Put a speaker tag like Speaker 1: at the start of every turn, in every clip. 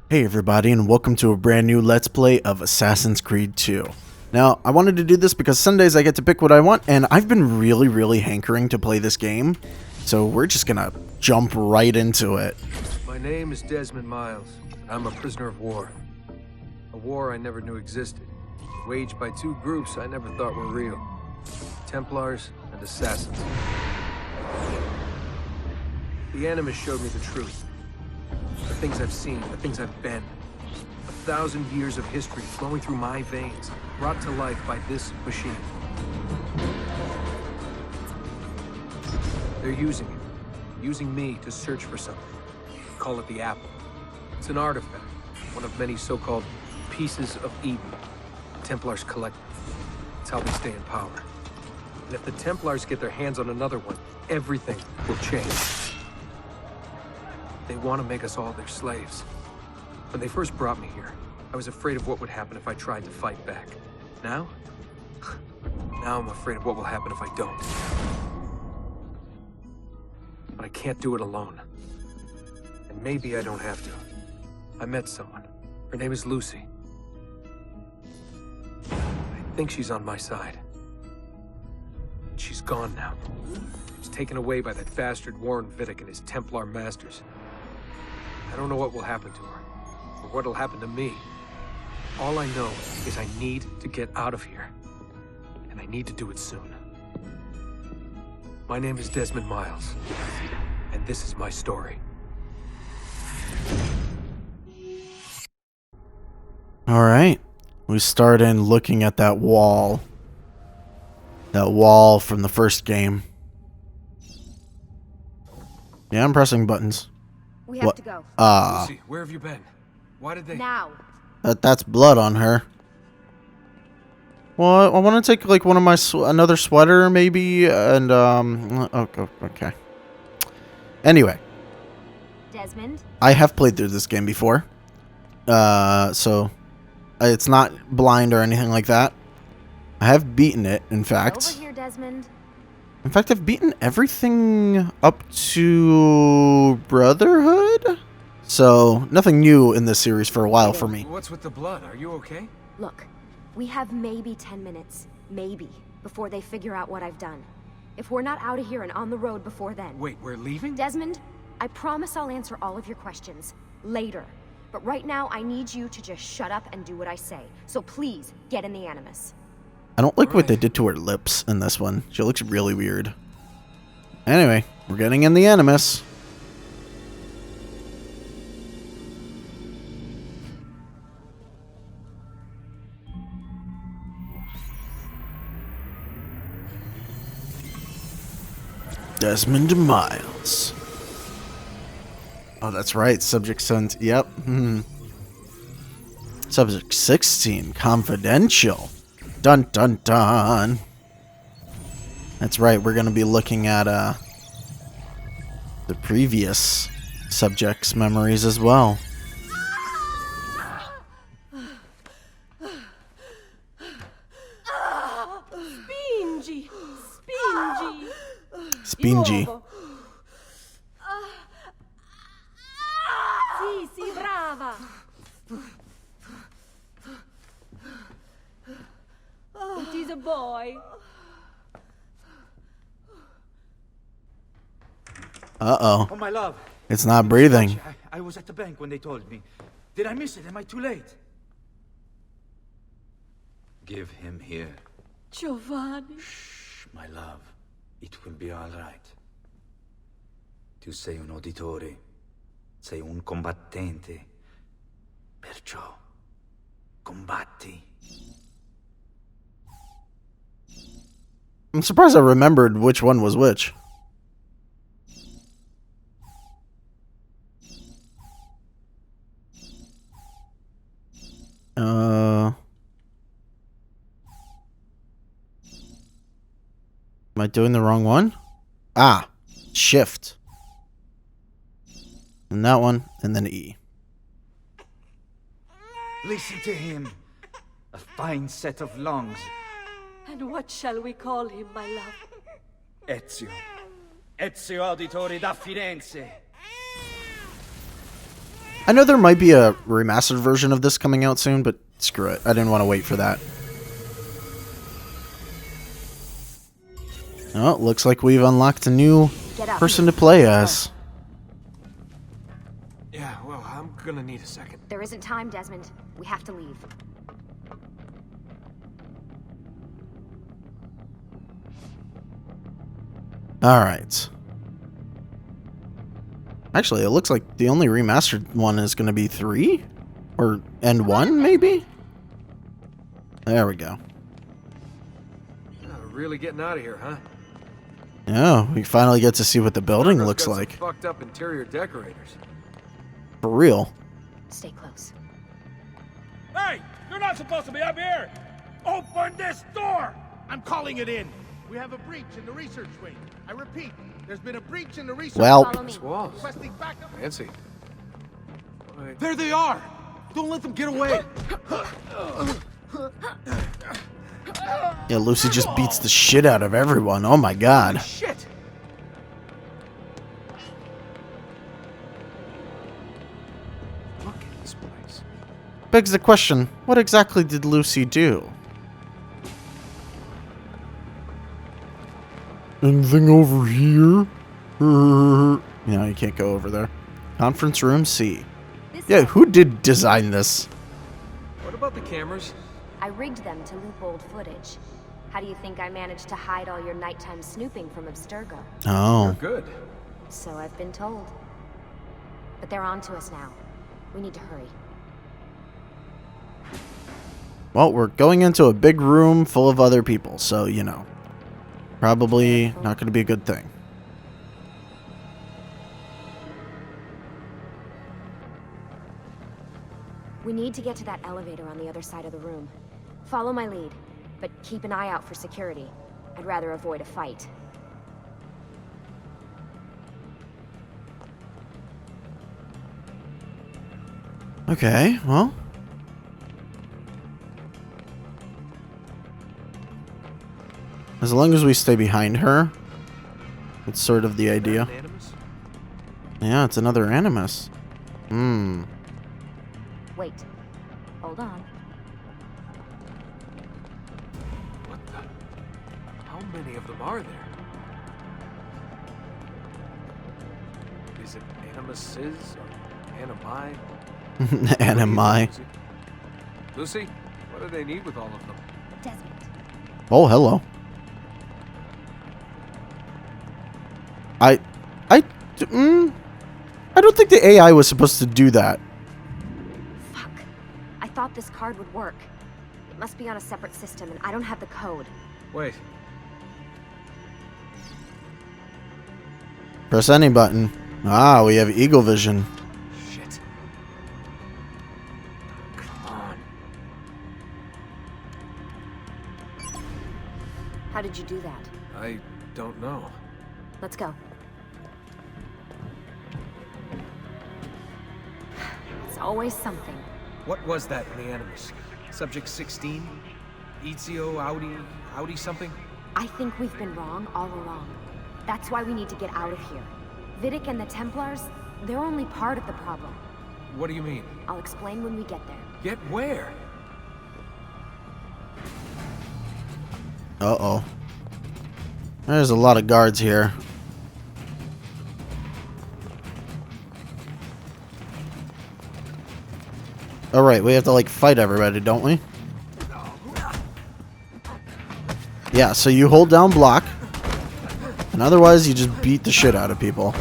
Speaker 1: Hey everybody, and welcome to a brand new Let's Play of Assassin's Creed 2. Now, I wanted to do this because Sundays I get to pick what I want, and I've been really hankering to play this game, so we're just gonna jump right into it.
Speaker 2: My name is Desmond Miles. I'm a prisoner of war. A war I never knew existed, waged by two groups I never thought were real. Templars and Assassins. The Animus showed me the truth. The things I've seen, the things I've been. 1,000 years of history flowing through my veins, brought to life by this machine. They're using it. Using me to search for something. Call it the Apple. It's an artifact, one of many so-called pieces of Eden. The Templars collect them. It's how they stay in power. And if the Templars get their hands on another one, everything will change. They want to make us all their slaves. When they first brought me here, I was afraid of what would happen if I tried to fight back. Now? Now I'm afraid of what will happen if I don't. But I can't do it alone. And maybe I don't have to. I met someone. Her name is Lucy. I think she's on my side. She's gone now. She's taken away by that bastard Warren Vidic and his Templar masters. I don't know what will happen to her, or what'll happen to me. All I know is I need to get out of here, and I need to do it soon. My name is Desmond Miles, and this is my story.
Speaker 1: Alright, we start in looking at that wall. That wall from the first game. Yeah, I'm pressing buttons.
Speaker 3: We have to go.
Speaker 2: Lucy, where have you been? Why did they...
Speaker 3: Now.
Speaker 1: That's blood on her. Well, I want to take like one of my another sweater maybe, and okay. Anyway,
Speaker 3: Desmond?
Speaker 1: I have played through this game before, so it's not blind or anything like that. I have beaten it, in fact.
Speaker 3: Over here, Desmond.
Speaker 1: In fact, I've beaten everything up to Brotherhood? So, nothing new in this series for a while for me.
Speaker 2: What's with the blood? Are you okay?
Speaker 3: Look, we have maybe 10 minutes, maybe, before they figure out what I've done. If we're not out of here and on the road before then...
Speaker 2: Wait, we're leaving?
Speaker 3: Desmond, I promise I'll answer all of your questions later. But right now, I need you to just shut up and do what I say. So please, get in the Animus.
Speaker 1: I don't like what they did to her lips in this one. She looks really weird. Anyway, we're getting in the Animus. Desmond Miles. Oh, that's right. Subject sent. Yep. Subject 16. Confidential. Dun dun dun. That's right, we're gonna be looking at the previous subject's memories as well.
Speaker 4: Spingi! Spingi!
Speaker 1: Spingi.
Speaker 4: Sì, brava! It is a boy.
Speaker 1: Uh-oh.
Speaker 5: Oh, my love.
Speaker 1: It's not breathing.
Speaker 5: I was at the bank when they told me. Did I miss it? Am I too late? Give him here.
Speaker 4: Giovanni.
Speaker 5: Shh, my love. It will be all right. Tu sei un uditore. Sei un combattente. Perciò, combatti.
Speaker 1: I'm surprised I remembered which one was which. Am I doing the wrong one? Ah, shift. And that one, and then E.
Speaker 5: Listen to him. A fine set of lungs.
Speaker 4: And what shall we call him, my love?
Speaker 5: Ezio. Ezio Auditore da Firenze.
Speaker 1: I know there might be a remastered version of this coming out soon, but screw it. I didn't want to wait for that. Oh, looks like we've unlocked a new person to play as.
Speaker 2: Yeah, well, I'm gonna need a second.
Speaker 3: There isn't time, Desmond. We have to leave.
Speaker 1: Alright. Actually, it looks like the only remastered one is going to be 3? And 1, maybe? There we go.
Speaker 2: Really getting out of here, huh?
Speaker 1: Yeah, we finally get to see what the building looks
Speaker 2: Got some
Speaker 1: like.
Speaker 2: fucked up interior decorators.
Speaker 1: For real.
Speaker 3: Stay close.
Speaker 6: Hey! You're not supposed to be up here! Open this door! I'm calling it in.
Speaker 7: We have a breach in the research wing. I repeat, there's been a breach in the research
Speaker 1: Well,
Speaker 3: Follow me.
Speaker 2: These walls.
Speaker 7: Requesting backup.
Speaker 2: Fancy. Wait,
Speaker 7: There they are! Don't let them get away!
Speaker 1: yeah, Lucy just beats the shit out of everyone. Oh my god.
Speaker 2: shit! Look at this place.
Speaker 1: Begs the question, what exactly did Lucy do? Anything over here? No, you can't go over there. Conference room C. Yeah, who did design this?
Speaker 2: What about the cameras?
Speaker 3: I rigged them to loop old footage. How do you think I managed to hide all your nighttime snooping from Abstergo?
Speaker 1: Oh.
Speaker 2: Good.
Speaker 3: So I've been told. But they're on to us now. We need to hurry.
Speaker 1: Well, we're going into a big room full of other people, so, you know. Probably not going to be a good thing.
Speaker 3: We need to get to that elevator on the other side of the room. Follow my lead, but keep an eye out for security. I'd rather avoid a fight.
Speaker 1: Okay, well. As long as we stay behind her, it's sort of the idea.
Speaker 2: Animus?
Speaker 1: Yeah, it's another Animus. Hmm.
Speaker 3: Wait. Hold on.
Speaker 2: What the? How many of them are there? Is it animuses or animi?
Speaker 1: Animi.
Speaker 2: Lucy, what do they need with all of them?
Speaker 3: Desmond.
Speaker 1: Oh, hello. I don't think the AI was supposed to do that.
Speaker 3: Fuck. I thought this card would work. It must be on a separate system, and I don't have the code.
Speaker 2: Wait,
Speaker 1: Press any button. Ah, we have Eagle Vision.
Speaker 2: shit. Come on.
Speaker 3: How did you do that?
Speaker 2: I don't know.
Speaker 3: Let's go. It's always something.
Speaker 2: What was that in the Animus? Subject 16? Ezio Audi something?
Speaker 3: I think we've been wrong all along. That's why we need to get out of here. Vidic and the Templars, they're only part of the problem.
Speaker 2: What do you mean?
Speaker 3: I'll explain when we get there.
Speaker 2: Get where?
Speaker 1: Uh-oh. There's a lot of guards here. Alright, we have to, like, fight everybody, don't we? Yeah, so you hold down block. And otherwise, you just beat the shit out of people.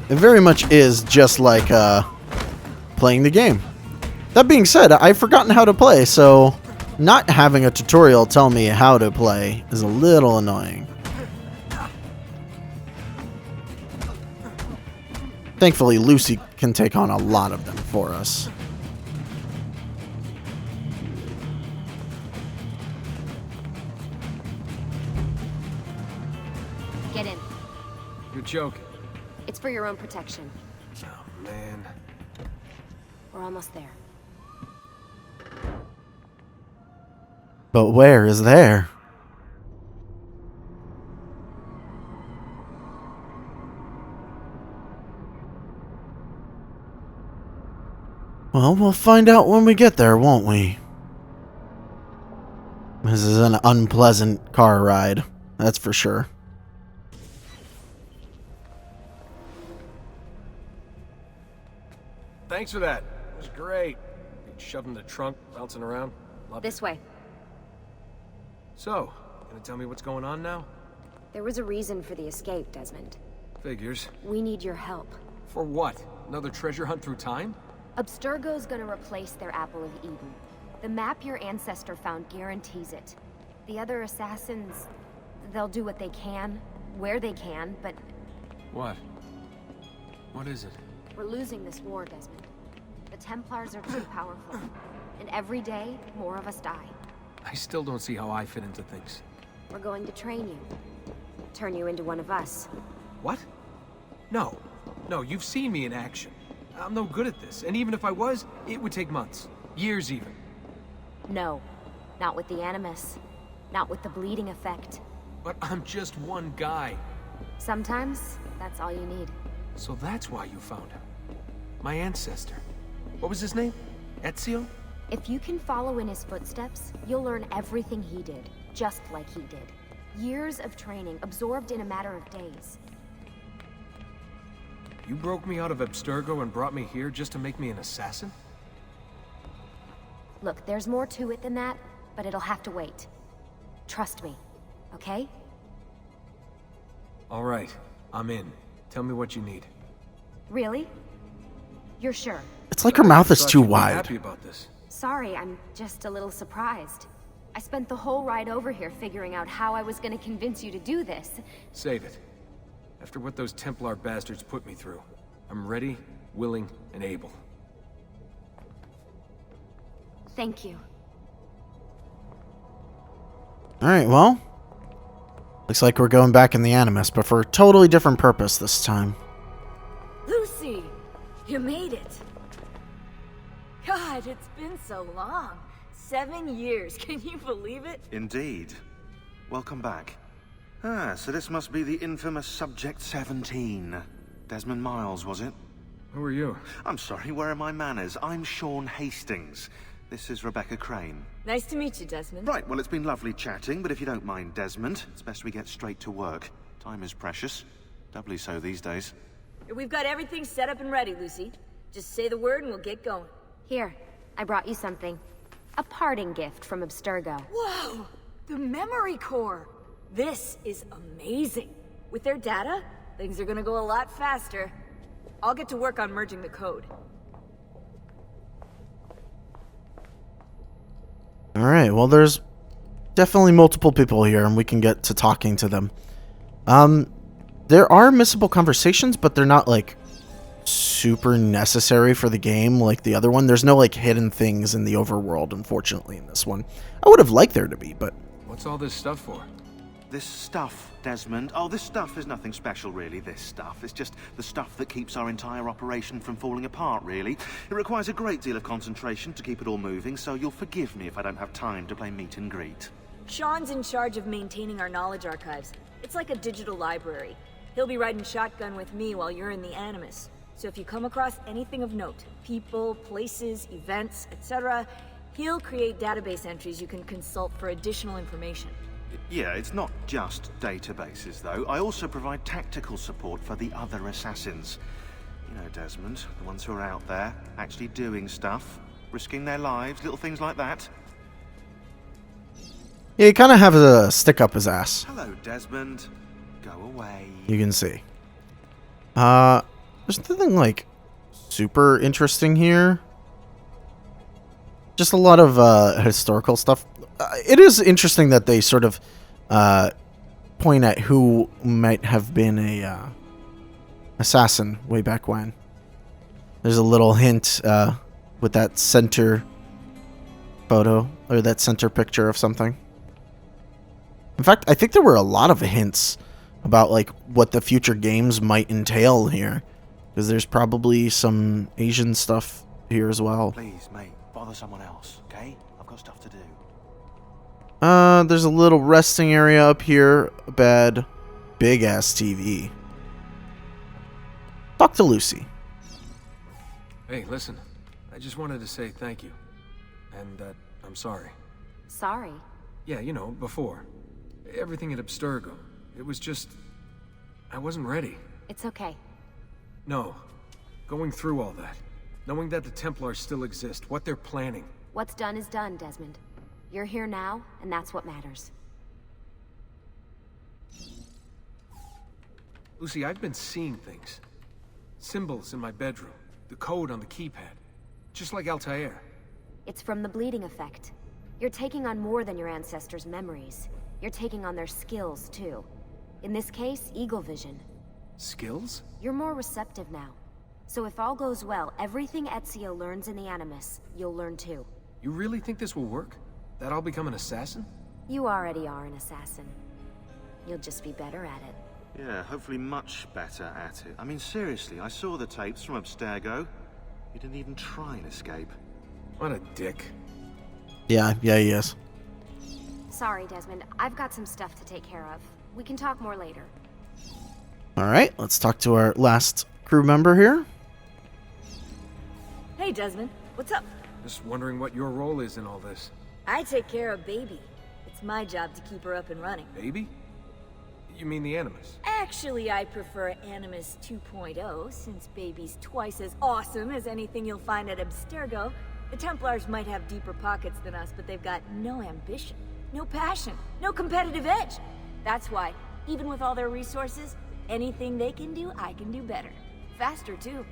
Speaker 1: It very much is just like playing the game. That being said, I've forgotten how to play, so not having a tutorial tell me how to play is a little annoying. Thankfully, Lucy can take on a lot of them for us.
Speaker 3: Get in.
Speaker 2: You're joking.
Speaker 3: It's for your own protection.
Speaker 2: Oh, man.
Speaker 3: We're almost there.
Speaker 1: But where is there? Well, we'll find out when we get there, won't we? This is an unpleasant car ride, that's for sure.
Speaker 2: Thanks for that. It was great. Shoved in the trunk, bouncing around. Loved
Speaker 3: This
Speaker 2: it.
Speaker 3: way.
Speaker 2: So, gonna tell me what's going on now?
Speaker 3: There was a reason for the escape, Desmond.
Speaker 2: Figures.
Speaker 3: We need your help.
Speaker 2: For what? Another treasure hunt through time?
Speaker 3: Abstergo's gonna replace their Apple of Eden. The map your ancestor found guarantees it. The other assassins, they'll do what they can, where they can, but
Speaker 2: What? What is it?
Speaker 3: we're losing this war, Desmond. The Templars are too powerful. And every day, more of us die.
Speaker 2: I still don't see how I fit into things.
Speaker 3: We're going to train you. Turn you into one of us.
Speaker 2: What? No. No, you've seen me in action. I'm no good at this, and even if I was, it would take months. Years even.
Speaker 3: No. Not with the Animus. Not with the bleeding effect.
Speaker 2: But I'm just one guy.
Speaker 3: Sometimes, that's all you need.
Speaker 2: So that's why you found him. My ancestor. What was his name? Ezio?
Speaker 3: If you can follow in his footsteps, you'll learn everything he did, just like he did. Years of training, absorbed in a matter of days.
Speaker 2: You broke me out of Abstergo and brought me here just to make me an assassin?
Speaker 3: Look, there's more to it than that, but it'll have to wait. Trust me, okay?
Speaker 2: All right, I'm in. Tell me what you need.
Speaker 3: Really? You're sure?
Speaker 1: It's like her mouth is
Speaker 2: Thought
Speaker 1: too
Speaker 2: you'd be
Speaker 1: wide.
Speaker 2: happy about this.
Speaker 3: Sorry, I'm just a little surprised. I spent the whole ride over here figuring out how I was gonna convince you to do this.
Speaker 2: Save it. After what those Templar bastards put me through, I'm ready, willing, and able.
Speaker 3: Thank you.
Speaker 1: Alright, well. Looks like we're going back in the Animus, but for a totally different purpose this time.
Speaker 4: Lucy, you made it. God, it's been so long. 7 years, can you believe it?
Speaker 8: Indeed. Welcome back. Ah, so this must be the infamous Subject 17. Desmond Miles, was it?
Speaker 2: Who are you?
Speaker 8: I'm sorry, where are my manners? I'm Sean Hastings. This is Rebecca Crane.
Speaker 4: Nice to meet you, Desmond.
Speaker 8: Right, well, it's been lovely chatting, but if you don't mind, Desmond, it's best we get straight to work. Time is precious. Doubly so these days.
Speaker 4: We've got everything set up and ready, Lucy. Just say the word and we'll get going.
Speaker 3: Here, I brought you something. A parting gift from Abstergo.
Speaker 4: Whoa! The memory core! This is amazing. With their data, things are gonna go a lot faster. I'll get to work on merging the code.
Speaker 1: Alright, well there's definitely multiple people here and we can get to talking to them. There are missable conversations, but they're not like super necessary for the game like the other one. There's no like hidden things in the overworld, unfortunately, in this one. I would have liked there to be, but...
Speaker 2: What's all this stuff for?
Speaker 8: This stuff, Desmond. Oh, this stuff is nothing special, really, this stuff. It's just the stuff that keeps our entire operation from falling apart, really. It requires a great deal of concentration to keep it all moving, so you'll forgive me if I don't have time to play meet and greet.
Speaker 4: Sean's in charge of maintaining our knowledge archives. It's like a digital library. He'll be riding shotgun with me while you're in the Animus. So if you come across anything of note, people, places, events, etc., he'll create database entries you can consult for additional information.
Speaker 8: Yeah, it's not just databases, though. I also provide tactical support for the other assassins. You know, Desmond, the ones who are out there, actually doing stuff, risking their lives, little things like that.
Speaker 1: Yeah, he kind of has a stick up his ass.
Speaker 8: Hello, Desmond. Go away.
Speaker 1: You can see. There's nothing like super interesting here. Just a lot of historical stuff. It is interesting that they sort of point at who might have been a assassin way back when. There's a little hint with that center photo or that center picture of something. In fact, I think there were a lot of hints about like what the future games might entail here, because there's probably some Asian stuff here as well.
Speaker 8: Please, mate, bother someone else, okay? I've got stuff to do.
Speaker 1: There's a little resting area up here. A bed. Big-ass TV. Talk to Lucy.
Speaker 2: Hey, listen. I just wanted to say thank you. And that I'm sorry.
Speaker 3: Sorry.
Speaker 2: Yeah, you know, before. Everything at Abstergo. It was just... I wasn't ready.
Speaker 3: It's okay.
Speaker 2: No. Going through all that. Knowing that the Templars still exist, what they're planning.
Speaker 3: What's done is done, Desmond. You're here now, and that's what matters.
Speaker 2: Lucy, I've been seeing things. Symbols in my bedroom. The code on the keypad. Just like Altair.
Speaker 3: It's from the bleeding effect. You're taking on more than your ancestors' memories. You're taking on their skills, too. In this case, eagle vision.
Speaker 2: Skills?
Speaker 3: You're more receptive now. So if all goes well, everything Ezio learns in the Animus, you'll learn too.
Speaker 2: You really think this will work? That I'll become an assassin?
Speaker 3: You already are an assassin. You'll just be better at it.
Speaker 8: Yeah, hopefully much better at it. I mean, seriously, I saw the tapes from Abstergo. You didn't even try and escape.
Speaker 2: What a dick.
Speaker 1: Yeah, he is.
Speaker 3: Sorry, Desmond. I've got some stuff to take care of. We can talk more later.
Speaker 1: Alright, let's talk to our last crew member here.
Speaker 4: Hey, Desmond. What's up?
Speaker 2: Just wondering what your role is in all this.
Speaker 4: I take care of Baby. It's my job to keep her up and running.
Speaker 2: Baby? You mean the Animus?
Speaker 4: Actually, I prefer Animus 2.0, since Baby's twice as awesome as anything you'll find at Abstergo. The Templars might have deeper pockets than us, but they've got no ambition, no passion, no competitive edge. That's why, even with all their resources, anything they can do, I can do better. Faster, too.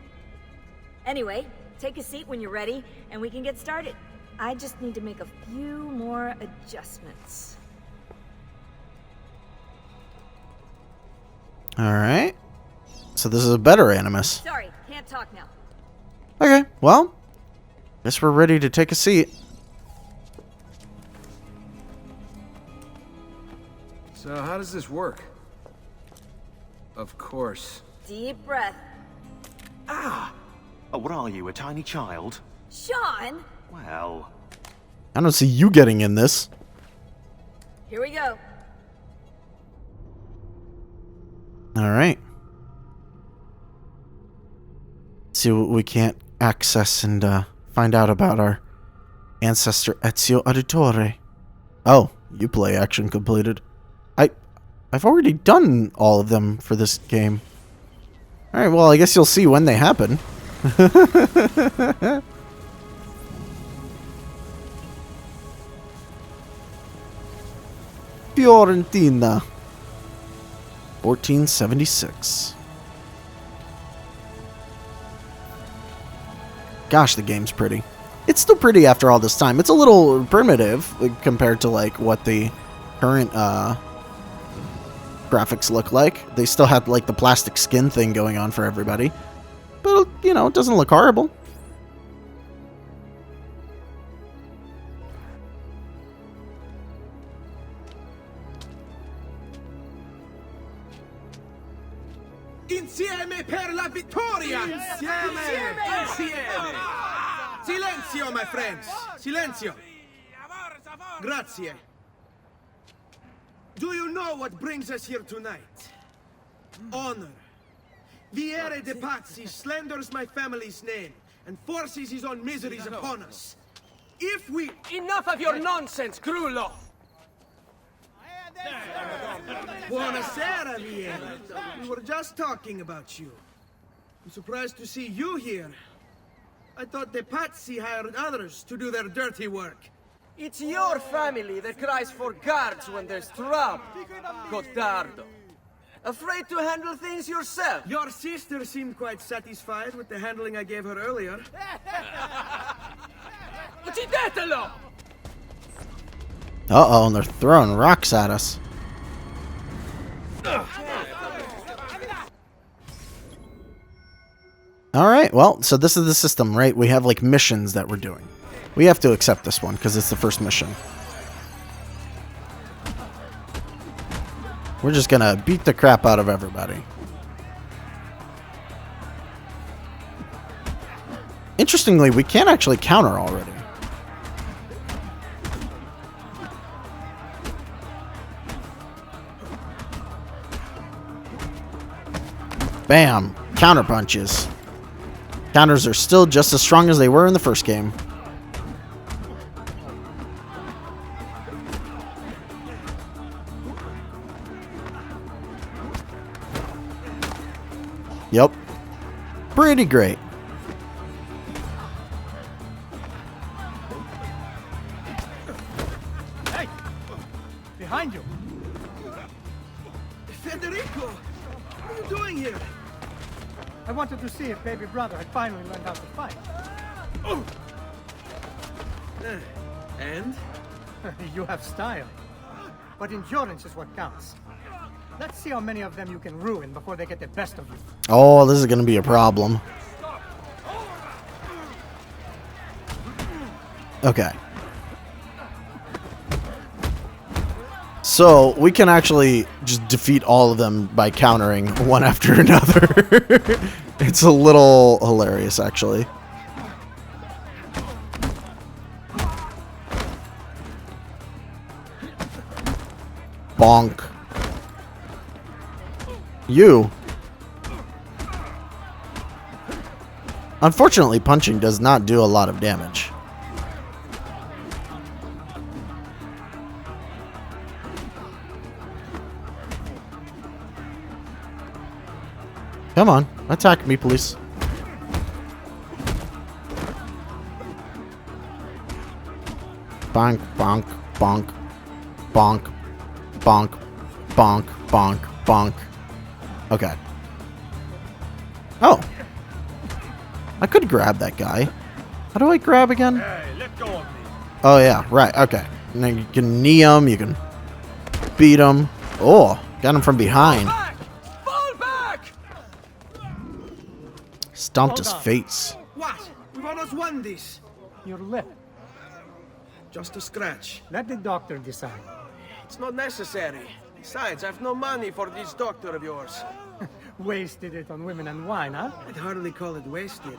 Speaker 4: Anyway, take a seat when you're ready, and we can get started. I just need to make a few more adjustments.
Speaker 1: Alright. So this is a better Animus.
Speaker 4: Sorry, can't talk now.
Speaker 1: Okay, well, guess we're ready to take a seat.
Speaker 2: So how does this work? Of course.
Speaker 4: Deep breath.
Speaker 8: Oh, what are you, a tiny child?
Speaker 4: Sean!
Speaker 8: Well...
Speaker 1: I don't see you getting in this.
Speaker 4: Here we go.
Speaker 1: Alright. See what we can't access and find out about our ancestor Ezio Auditore. Oh, you play action completed. I've already done all of them for this game. Alright, well, I guess you'll see when they happen. Fiorentina. 1476. Gosh, the game's pretty. It's still pretty after all this time. It's a little primitive compared to like what the current graphics look like. They still have like the plastic skin thing going on for everybody. But, you know, it doesn't look horrible.
Speaker 6: Insieme per la vittoria! Insieme! Silenzio, my friends! Silenzio! Grazie. Do you know what brings us here tonight? Honor. Viere de Pazzi slanders my family's name and forces his own miseries upon us. If we...
Speaker 2: Enough of your nonsense, Grullo!
Speaker 6: Buonasera, Viera. We were just talking about you. I'm surprised to see you here. I thought the Pazzi hired others to do their dirty work.
Speaker 9: It's your family that cries for guards when there's trouble, Gottardo. Afraid to handle things yourself?
Speaker 6: Your sister seemed quite satisfied with the handling I gave her earlier.
Speaker 9: Uccidetelo!
Speaker 1: Uh-oh, and they're throwing rocks at us. Alright, well, so this is the system, right? We have, like, missions that we're doing. We have to accept this one, because it's the first mission. We're just gonna beat the crap out of everybody. Interestingly, we can actually counter already. Bam. Counter punches. Counters are still just as strong as they were in the first game. Yep. Pretty great.
Speaker 10: Hey! Behind you!
Speaker 6: Federico! What are you doing here?
Speaker 10: I wanted to see if baby brother had finally learned how to fight.
Speaker 6: And?
Speaker 10: You have style. But endurance is what counts. Let's see how many of them you can ruin before they get the best of you.
Speaker 1: Oh, this is going to be a problem. Okay. So, we can actually just defeat all of them by countering one after another. It's a little hilarious, actually. Bonk. You. Unfortunately, punching does not do a lot of damage. Come on, attack me, please. Bonk, bonk, bonk, bonk, bonk, bonk, bonk, bonk. Okay. Oh. I could grab that guy. How do I grab again?
Speaker 7: Hey, let go of me.
Speaker 1: Oh, yeah. Right. Okay. And then you can knee him. You can beat him. Oh. Got him from behind.
Speaker 9: Fall back!
Speaker 1: Stomped his face.
Speaker 6: What? We've almost won this.
Speaker 10: Your lip.
Speaker 6: Just a scratch.
Speaker 10: Let the doctor decide.
Speaker 9: It's not necessary. Besides, I've no money for this doctor of yours.
Speaker 10: Wasted it on women and wine, huh?
Speaker 6: I'd hardly call it wasted.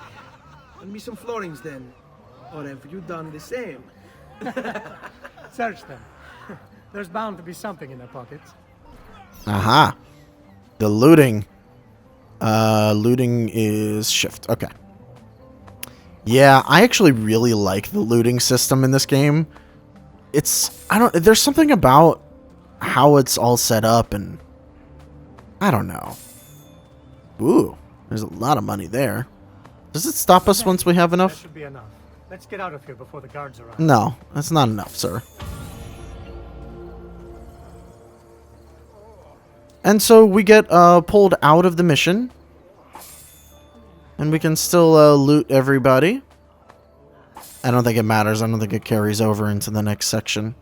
Speaker 6: Lend me some florins then. Or have you done the same?
Speaker 10: Search them. There's bound to be something in their pockets.
Speaker 1: Aha. The looting. Looting is shift. Okay. Yeah, I actually really like the looting system in this game. There's something about how it's all set up, and I don't know. Ooh, there's a lot of money there. Does it stop us once we have
Speaker 10: That
Speaker 1: enough?
Speaker 10: should be enough. Let's get out of here before the guards arrive.
Speaker 1: No, that's not enough, sir. And so we get pulled out of the mission. And we can still loot everybody. I don't think it matters. I don't think it carries over into the next section.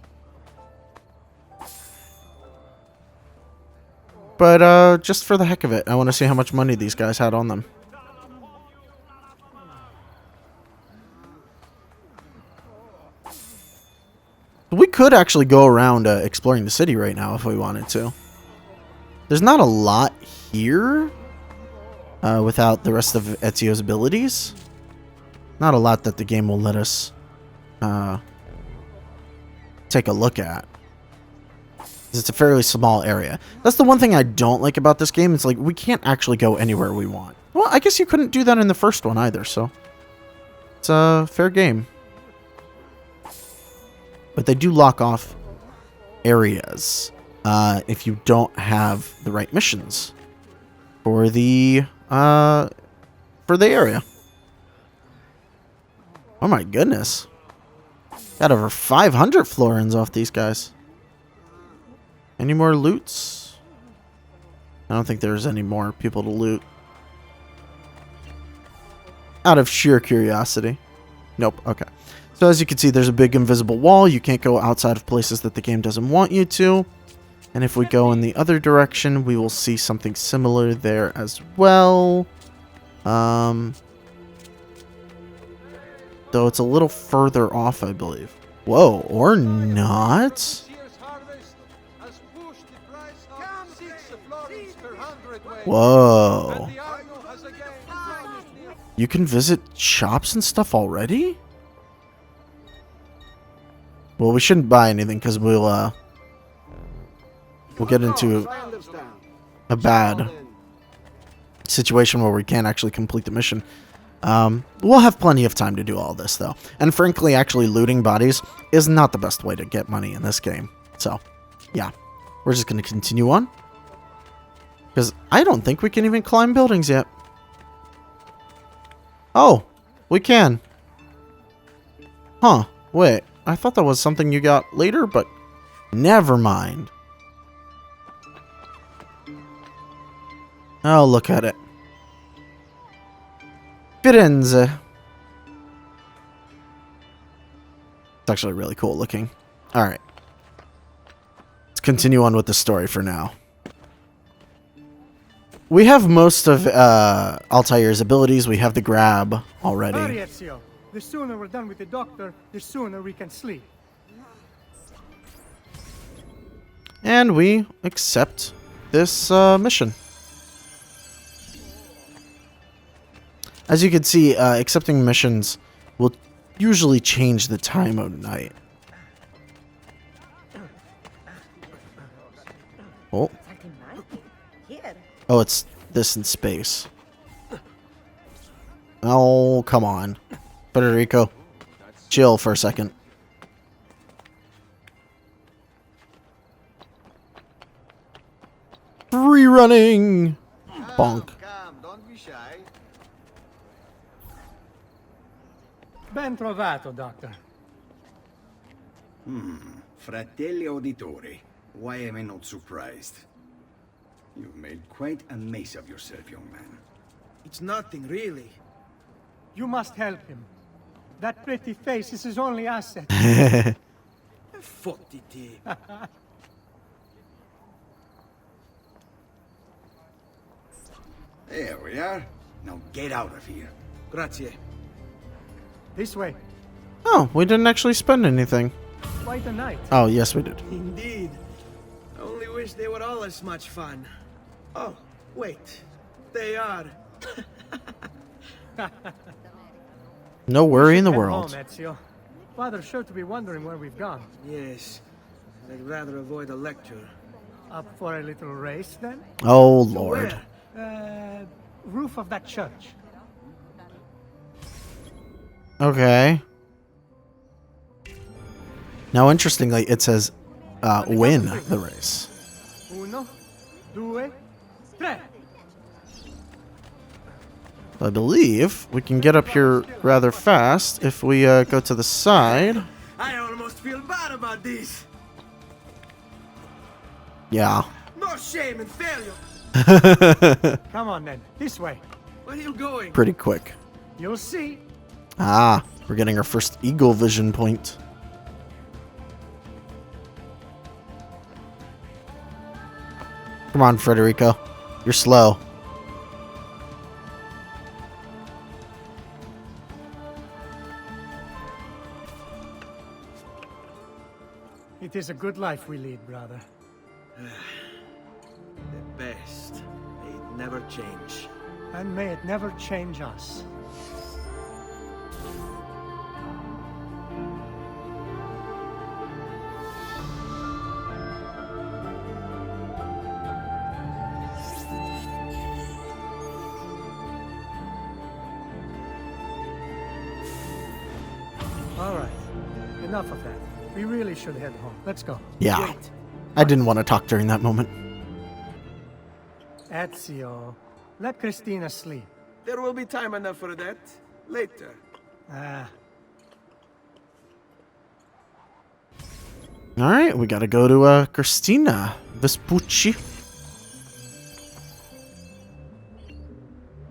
Speaker 1: But just for the heck of it, I want to see how much money these guys had on them. We could actually go around exploring the city right now if we wanted to. There's not a lot here without the rest of Ezio's abilities. Not a lot that the game will let us take a look at. It's a fairly small area. That's the one thing I don't like about this game. It's like we can't actually go anywhere we want. Well, I guess you couldn't do that in the first one either, so it's a fair game. But they do lock off areas if you don't have the right missions for the area. Oh my goodness. Got over 500 florins off these guys. Any more loots? I don't think there's any more people to loot. Out of sheer curiosity. Nope, okay. So as you can see, there's a big invisible wall. You can't go outside of places that the game doesn't want you to. And if we go in the other direction, we will see something similar there as well. Though it's a little further off, I believe. Whoa, or not? Whoa. You can visit shops and stuff already? Well, we shouldn't buy anything because we'll get into a bad situation where we can't actually complete the mission. We'll have plenty of time to do all this, though. And frankly, actually looting bodies is not the best way to get money in this game. So, yeah. We're just going to continue on. Because I don't think we can even climb buildings yet. Oh, we can. Huh. Wait, I thought that was something you got later, but never mind. Oh, look at it. Firenze. It's actually really cool looking. Alright. Let's continue on with the story for now. We have most of Altair's abilities. We have the grab already.
Speaker 10: Hurry, Ezio. The sooner we're done with the doctor, the sooner we can sleep.
Speaker 1: And we accept this mission. As you can see, accepting missions will usually change the time of night. Oh. Oh, it's this in space. Oh, come on. Federico, chill for a second. Free running! Bonk.
Speaker 11: Come, don't be shy.
Speaker 10: Ben trovato, Doctor.
Speaker 11: Fratelli Auditore. Why am I not surprised? You've made quite a mess of yourself, young man.
Speaker 6: It's nothing, really.
Speaker 10: You must help him. That pretty face is his only asset.
Speaker 6: Fottiti.
Speaker 11: There we are. Now get out of here.
Speaker 6: Grazie.
Speaker 10: This way.
Speaker 1: Oh, we didn't actually spend anything.
Speaker 10: Quite a night.
Speaker 1: Oh, yes, we did.
Speaker 6: Indeed. I only wish they were all as much fun. Oh, wait. They are.
Speaker 1: No worry in the
Speaker 10: Head
Speaker 1: world.
Speaker 10: home, Ezio. Father's sure to be wondering where we've gone.
Speaker 6: Yes. I'd rather avoid a lecture.
Speaker 10: Up for a little race, then?
Speaker 1: Oh, Lord.
Speaker 6: Where?
Speaker 10: Roof of that church.
Speaker 1: Okay. Now, interestingly, it says win the race.
Speaker 10: Uno, due, tre.
Speaker 1: I believe we can get up here rather fast if we go to the side.
Speaker 6: I almost feel bad about this.
Speaker 1: Yeah.
Speaker 6: No shame in failure.
Speaker 10: Come on, then. This way.
Speaker 6: Where are you going?
Speaker 1: Pretty quick.
Speaker 10: You'll see.
Speaker 1: Ah, we're getting our first eagle vision point. Come on, Federico. You're slow.
Speaker 10: It is a good life we lead, brother.
Speaker 6: The best. May it never change.
Speaker 10: And may it never change us. All right. Enough of that. We really should head home. Let's go.
Speaker 1: Yeah.
Speaker 6: Wait.
Speaker 1: I didn't want to talk during that moment.
Speaker 10: Ezio, let Christina sleep.
Speaker 6: There will be time enough for that. Later.
Speaker 1: Alright, we gotta go to Christina Vespucci.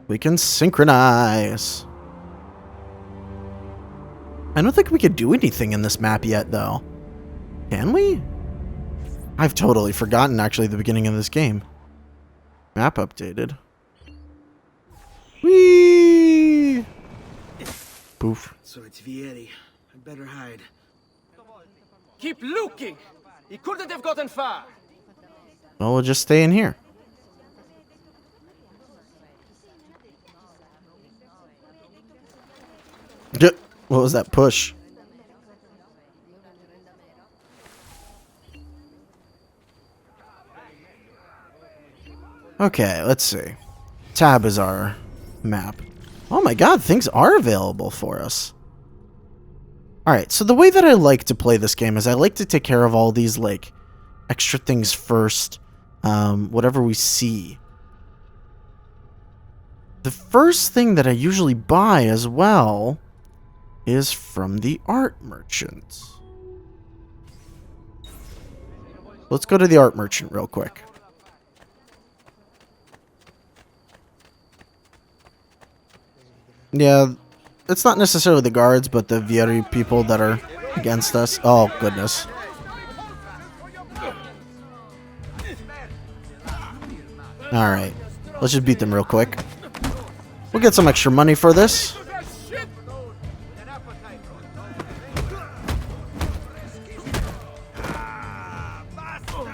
Speaker 1: We can synchronize. I don't think we could do anything in this map yet, though. Can we? I've totally forgotten, actually, the beginning of this game. Map updated. Whee! Poof.
Speaker 6: So it's Vieri. I'd better hide.
Speaker 9: Keep looking! He couldn't have gotten far!
Speaker 1: Well, we'll just stay in here. What was that push? Okay, let's see. tab is our map. Oh my god, things are available for us. Alright, so the way that I like to play this game is I like to take care of all these, like, extra things first. Whatever we see. The first thing that I usually buy as well is from the art merchant. Let's go to the art merchant real quick. Yeah, it's not necessarily the guards, but the very people that are against us. Oh, goodness. Alright, let's just beat them real quick. We'll get some extra money for this.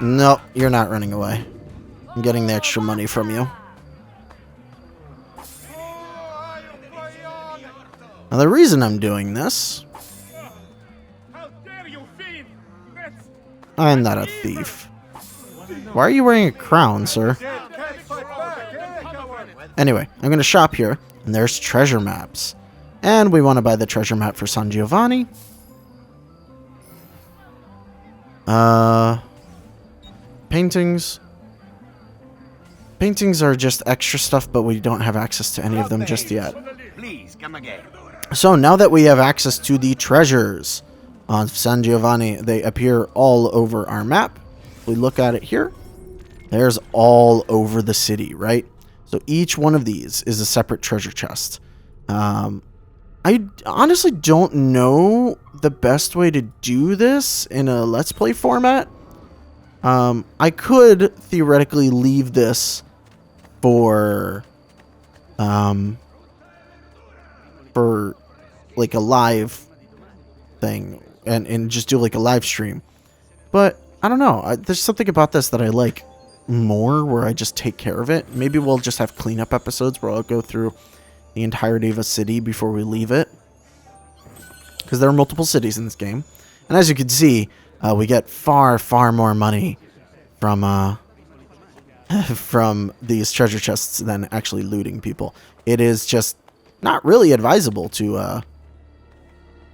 Speaker 1: No, you're not running away. I'm getting the extra money from you. Now, the reason I'm doing this... I'm not a thief. Why are you wearing a crown, sir? Anyway, I'm going to shop here, and there's treasure maps. And we want to buy the treasure map for San Giovanni. Paintings. Paintings are just extra stuff, but we don't have access to any of them just yet.
Speaker 11: Please come again.
Speaker 1: So now that we have access to the treasures on San Giovanni, they appear all over our map. We look at it here. There's all over the city, right? So each one of these is a separate treasure chest. I honestly don't know the best way to do this in a Let's Play format. I could theoretically leave this for like a live thing and just do like a live stream. But I don't know. There's something about this that I like more, where I just take care of it. Maybe we'll just have cleanup episodes where I'll go through the entirety of a city before we leave it, because there are multiple cities in this game, and as you can see, we get far more money from from these treasure chests than actually looting people. It is just not really advisable to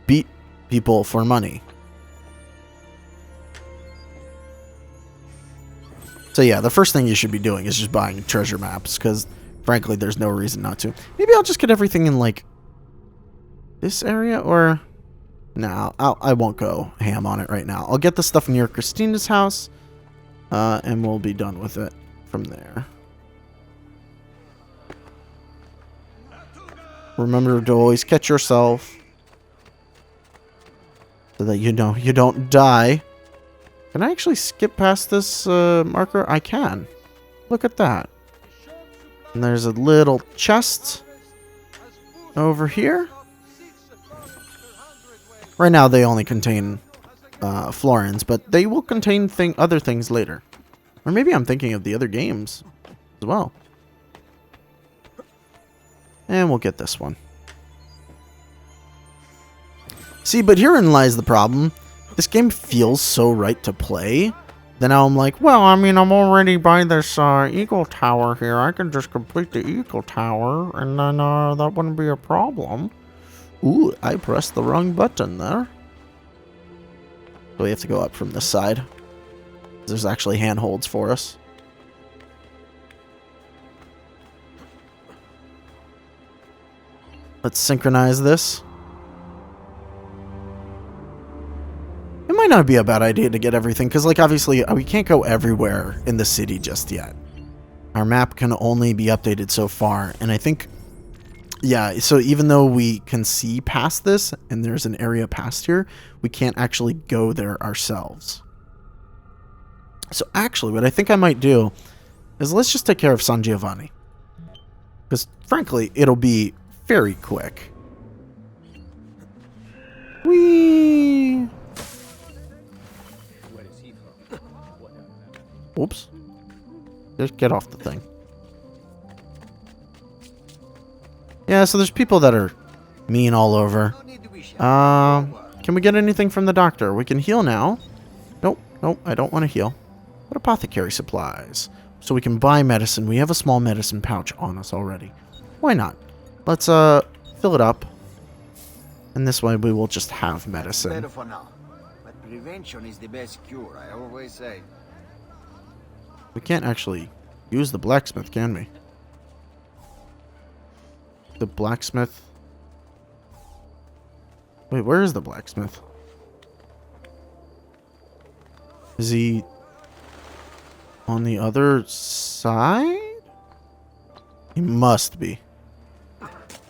Speaker 1: beat people for money. So yeah, the first thing you should be doing is just buying treasure maps, because frankly, there's no reason not to. Maybe I'll just get everything in, like, this area, or... No, I won't go ham on it right now. I'll get the stuff near Christina's house, and we'll be done with it from there. Remember to always catch yourself, so that you know you don't die. Can I actually skip past this marker? I can. Look at that. And there's a little chest over here. Right now they only contain florins, but they will contain other things later. Or maybe I'm thinking of the other games as well. And we'll get this one. See, but herein lies the problem. This game feels so right to play. Then now I'm like, well, I mean, I'm already by this Eagle Tower here. I can just complete the Eagle Tower, and then that wouldn't be a problem. Ooh, I pressed the wrong button there. So we have to go up from this side. There's actually handholds for us. Let's synchronize this. It might not be a bad idea to get everything, because, like, obviously, we can't go everywhere in the city just yet. Our map can only be updated so far, and I think, yeah, so even though we can see past this, and there's an area past here, we can't actually go there ourselves. So actually, what I think I might do is let's just take care of San Giovanni. Because, frankly, it'll be very quick. Whee! Oops. Just get off the thing. Yeah, so there's people that are mean all over. Can we get anything from the doctor? We can heal now. Nope, I don't want to heal. What apothecary supplies? so we can buy medicine. We have a small medicine pouch on us already. Why not? Let's fill it up. And this way we will just have medicine.
Speaker 11: Better for now. But prevention is the best cure, I always say.
Speaker 1: We can't actually use the blacksmith, can we? The blacksmith. Wait, where is the blacksmith? Is he on the other side? He must be.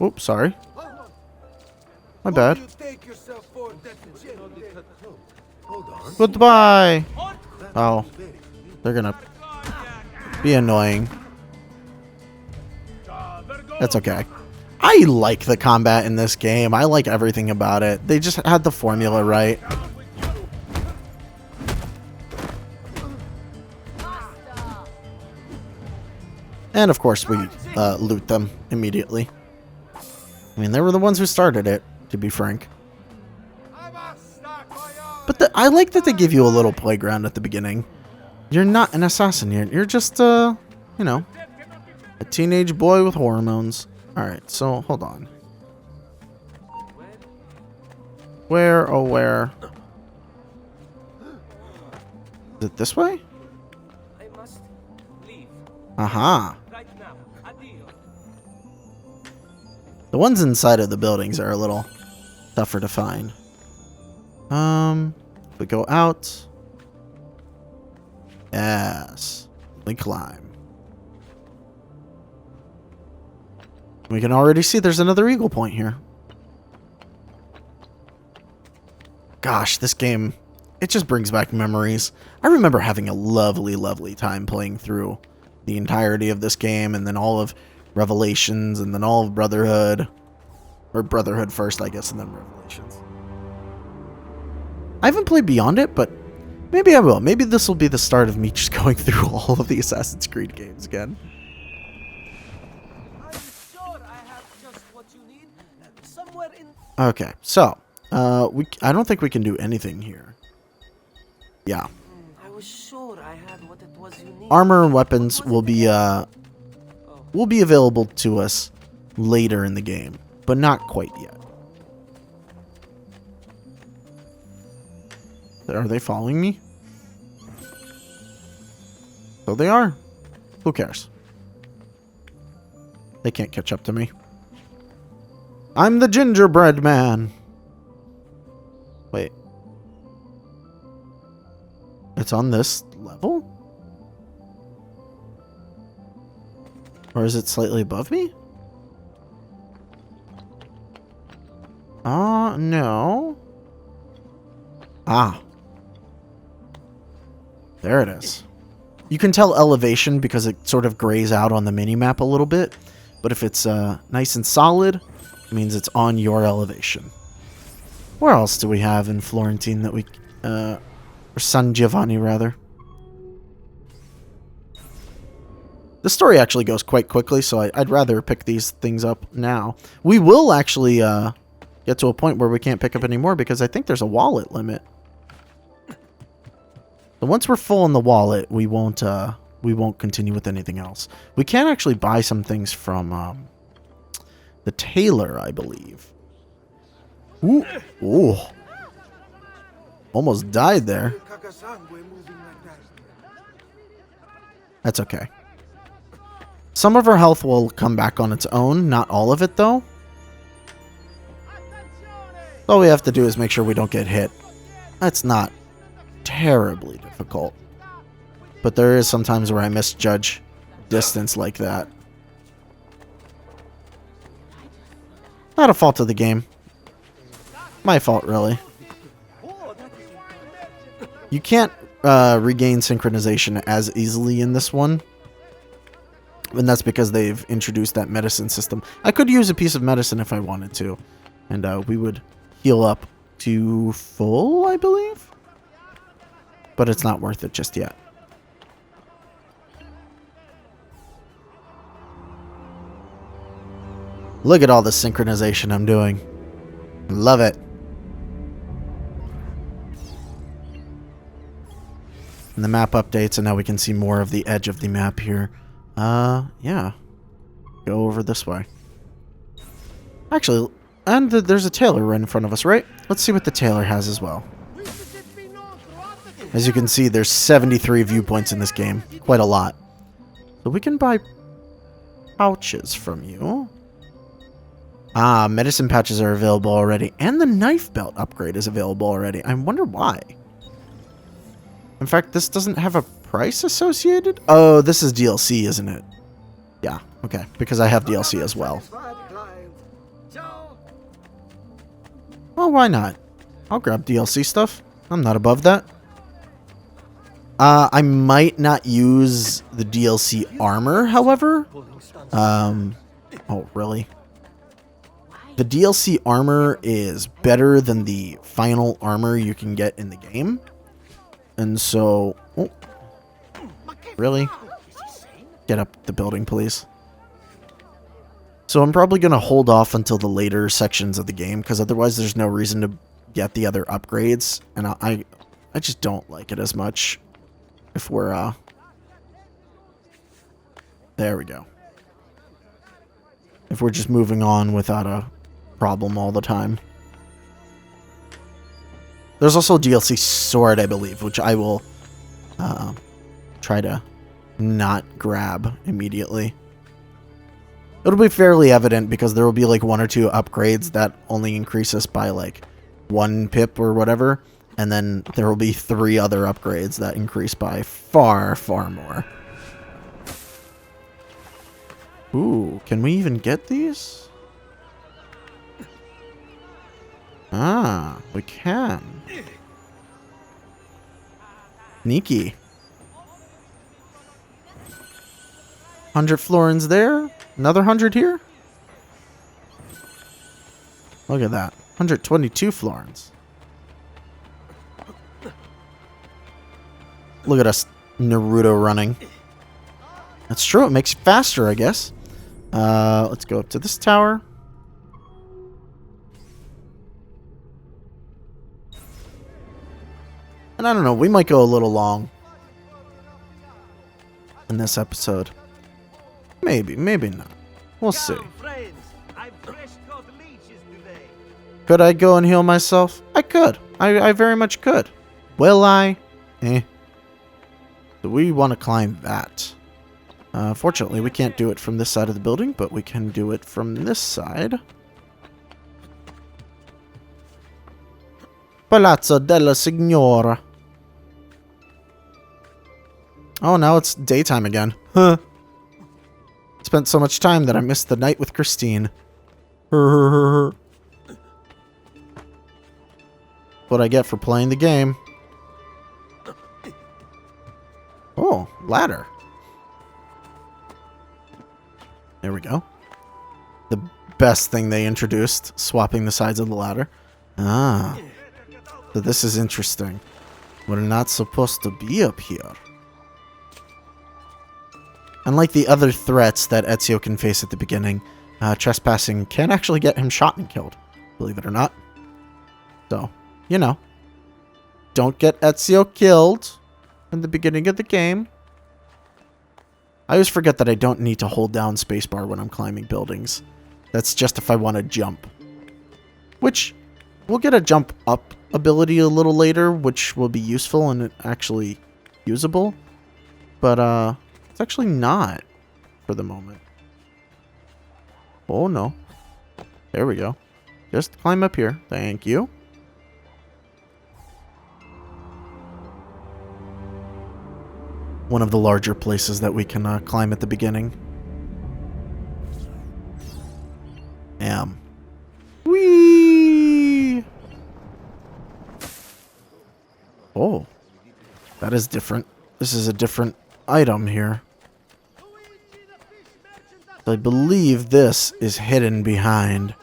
Speaker 1: Oops, sorry. My bad. Goodbye. Oh, they're gonna be annoying. That's okay. I like the combat in this game. I like everything about it. They just had the formula right. And of course we loot them immediately. I mean, they were the ones who started it, to be frank. But I like that they give you a little playground at the beginning. You're not an assassin. You're just, you know, a teenage boy with hormones. Alright, so hold on. Where, oh where? Is it this way? Aha. The ones inside of the buildings are a little tougher to find. If we go out. Yes. We climb. We can already see there's another eagle point here. Gosh, this game, it just brings back memories. I remember having a lovely, lovely time playing through the entirety of this game, and then all of Revelations, and then all of Brotherhood. Or Brotherhood first, I guess, and then Revelations. I haven't played beyond it, but maybe I will. Maybe this will be the start of me just going through all of the Assassin's Creed games again. Okay, so I don't think we can do anything here. Yeah.
Speaker 9: I was sure I had what it was you needed.
Speaker 1: Armor and weapons will be available to us later in the game, but not quite yet. Are they following me? So they are. Who cares? They can't catch up to me. I'm the gingerbread man. Wait. It's on this level? Or is it slightly above me? No. Ah. There it is. You can tell elevation because it sort of grays out on the mini-map a little bit. But if it's nice and solid, it means it's on your elevation. Where else do we have in Florentine that we... or San Giovanni, rather. The story actually goes quite quickly, so I'd rather pick these things up now. We will actually get to a point where we can't pick up anymore because I think there's a wallet limit. So once we're full in the wallet, we won't continue with anything else. We can actually buy some things from the tailor, I believe. Ooh. Ooh. Almost died there. That's okay. Some of our health will come back on its own. Not all of it, though. All we have to do is make sure we don't get hit. That's not terribly difficult. But there is sometimes where I misjudge distance like that. Not a fault of the game. My fault, really. You can't regain synchronization as easily in this one. And that's because they've introduced that medicine system. I could use a piece of medicine if I wanted to. And we would heal up to full, I believe. But it's not worth it just yet. Look at all the synchronization I'm doing. Love it. And the map updates, and now we can see more of the edge of the map here. Yeah. Go over this way. Actually, and there's a tailor right in front of us, right? Let's see what the tailor has as well. As you can see, there's 73 viewpoints in this game. Quite a lot. So we can buy pouches from you. Ah, medicine pouches are available already. And the knife belt upgrade is available already. I wonder why. In fact, this doesn't have a price associated? Oh, this is DLC, isn't it? Yeah, okay. Because I have DLC as well. Well, why not? I'll grab DLC stuff. I'm not above that. I might not use the DLC armor, however. Oh, really? The DLC armor is better than the final armor you can get in the game. And so... Oh, really? Get up the building, please. So I'm probably going to hold off until the later sections of the game, because otherwise there's no reason to get the other upgrades. And I just don't like it as much. If we're, there we go. If we're just moving on without a problem all the time. There's also DLC sword, I believe, which I will, try to not grab immediately. It'll be fairly evident because there will be like 1 or 2 upgrades that only increase us by like 1 pip or whatever. And then there will be 3 other upgrades that increase by far, far more. Ooh, can we even get these? Ah, we can. Sneaky. 100 florins there. Another 100 here. Look at that. 122 florins. Look at us, Naruto running. That's true. It makes it faster, I guess. Let's go up to this tower. And I don't know. We might go a little long in this episode. Maybe, maybe not. We'll see. Could I go and heal myself? I could. I very much could. Will I? Eh. So we want to climb that. Fortunately, we can't do it from this side of the building, but we can do it from this side. Palazzo della Signora. Oh, now it's daytime again. Huh. Spent so much time that I missed the night with Christine. What I get for playing the game. Oh, ladder. There we go. The best thing they introduced, swapping the sides of the ladder. Ah. So this is interesting. We're not supposed to be up here. Unlike the other threats that Ezio can face at the beginning, trespassing can actually get him shot and killed, believe it or not. So, you know. Don't get Ezio killed in the beginning of the game. I always forget that I don't need to hold down spacebar when I'm climbing buildings. That's just if I want to jump. Which, we'll get a jump up ability a little later, which will be useful and actually usable. But, it's actually not for the moment. Oh, no. There we go. Just climb up here. Thank you. One of the larger places that we can climb at the beginning. Whee! Oh. That is different. This is a different item here. I believe this is hidden behind